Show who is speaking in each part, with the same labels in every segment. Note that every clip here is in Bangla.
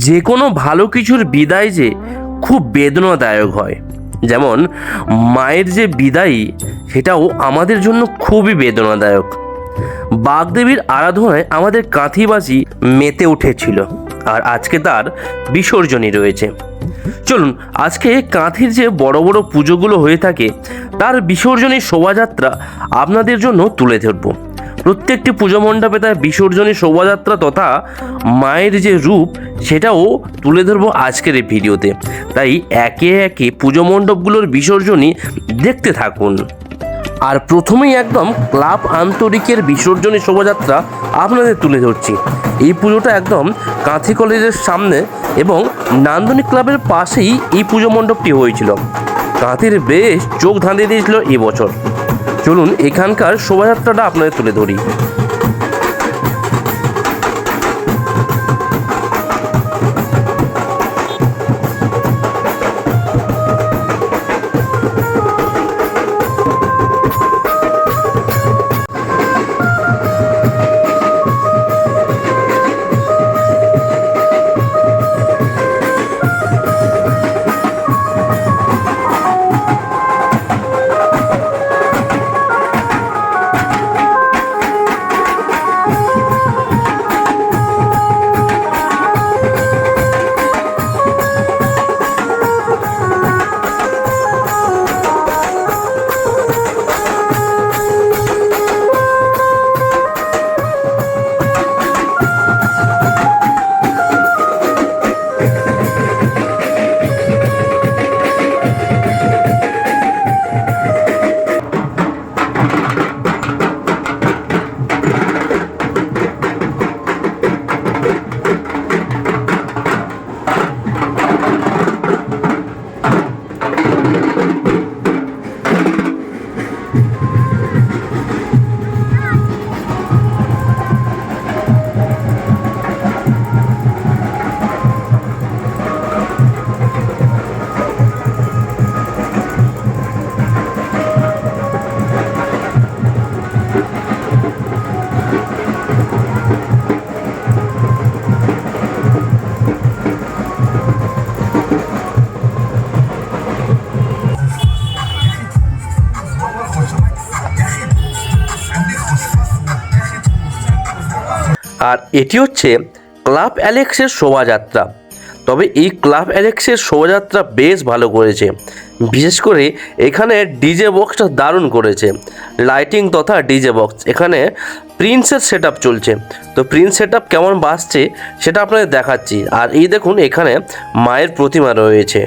Speaker 1: যে কোনো ভালো কিছুর বিদায় যে খুব বেদনাদায়ক হয়, যেমন মায়ের যে বিদায়ী সেটাও আমাদের জন্য খুবই বেদনাদায়ক। বাগদেবীর আরাধনায় আমাদের কাঁথিবাসী মেতে উঠেছিল, আর আজকে তার বিসর্জনই রয়েছে। চলুন আজকে কাঁথির যে বড় বড় পুজোগুলো হয়ে থাকে তার বিসর্জনের শোভাযাত্রা আপনাদের জন্য তুলে ধরব। প্রত্যেকটি পুজো মণ্ডপে তার বিসর্জনের শোভাযাত্রা তথা মায়ের যে রূপ সেটাও তুলে ধরবো আজকের এই ভিডিওতে। তাই একে একে পুজো মণ্ডপগুলোর বিসর্জনই দেখতে থাকুন। আর প্রথমেই একদম ক্লাব আন্তরিকের বিসর্জনী শোভাযাত্রা আপনাদের তুলে ধরছি। এই পুজোটা একদম কাঁথি কলেজের সামনে এবং নান্দনিক ক্লাবের পাশেই এই পুজো মণ্ডপটি হয়েছিল। কাঁথির বেশ চোখ ধাঁধিয়ে দিয়েছিল এবছর। চলুন এখানকার শোভাযাত্রাটা আপনাদের তুলে ধরি। আর এটি হচ্ছে ক্লাব অ্যালেক্সের শোভাযাত্রা। তবে এই ক্লাব অ্যালেক্সের শোভাযাত্রা বেশ ভালো করেছে, বিশেষ করে এখানে ডিজে বক্সটা দারুণ করেছে। লাইটিং তথা ডিজে বক্স, এখানে প্রিন্সের সেট আপ চলছে। তো প্রিন্স সেট আপ কেমন বাজছে সেটা আপনাদের দেখাচ্ছি। আর এই দেখুন এখানে মায়ের প্রতিমা রয়েছে।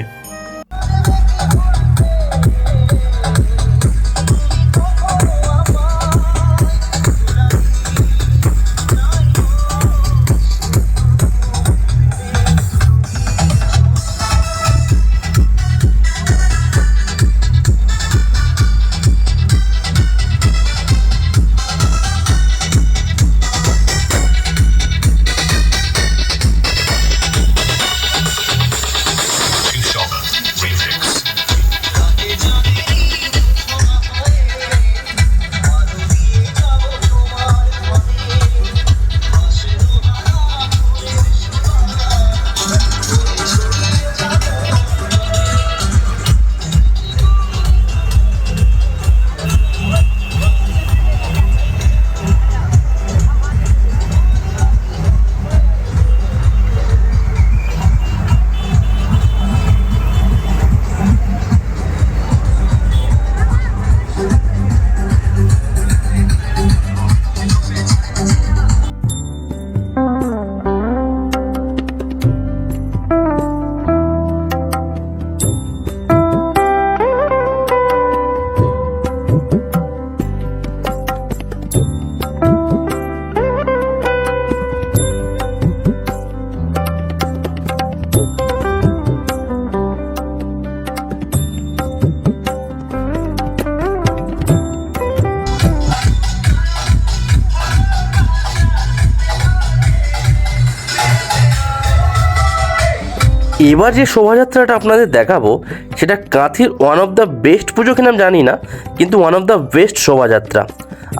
Speaker 1: এবার যে শোভাযাত্রাটা আপনাদের দেখাবো সেটা কাঁথির ওয়ান অফ দ্য বেস্ট পুজো কিনা আমি জানি না, কিন্তু ওয়ান অফ দ্য বেস্ট শোভাযাত্রা।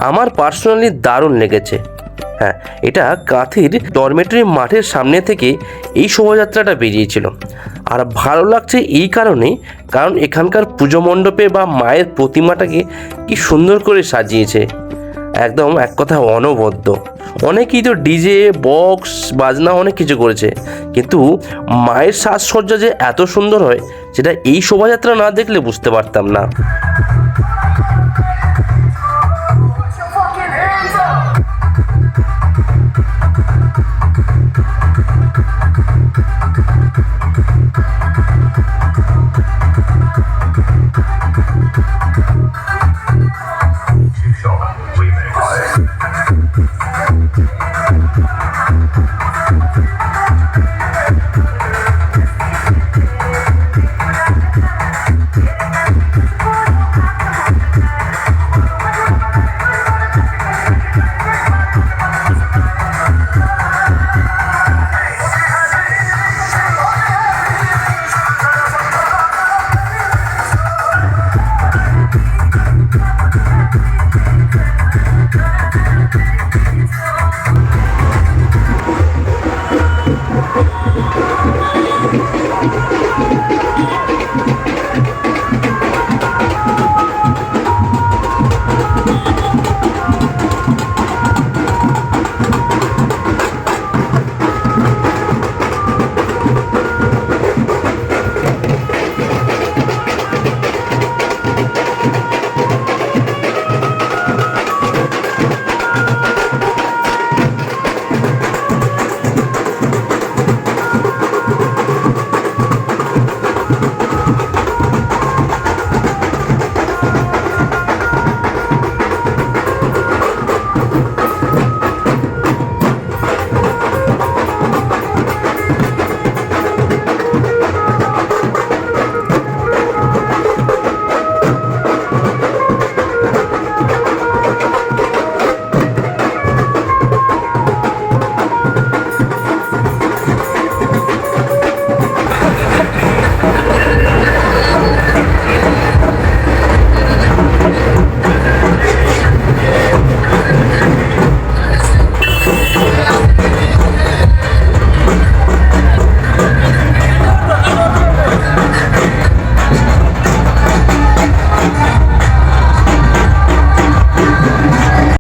Speaker 1: আমার পার্সোনালি দারুণ লেগেছে। হ্যাঁ, এটা কাঁথির ডরমেটরি মাঠের সামনে থেকে এই শোভাযাত্রাটা বেরিয়েছিল। আর ভালো লাগছে এই কারণ এখানকার পুজো মণ্ডপে বা মায়ের প্রতিমাটাকে কি সুন্দর করে সাজিয়েছে, একদম এক কথা অনবদ্য। অনেকেই তো ডিজে বক্স বাজনা অনেক কিছু করেছে, কিন্তু মায়ের সাজসজ্জা যে এত সুন্দর হয় সেটা এই শোভাযাত্রা না দেখলে বুঝতে পারতাম না।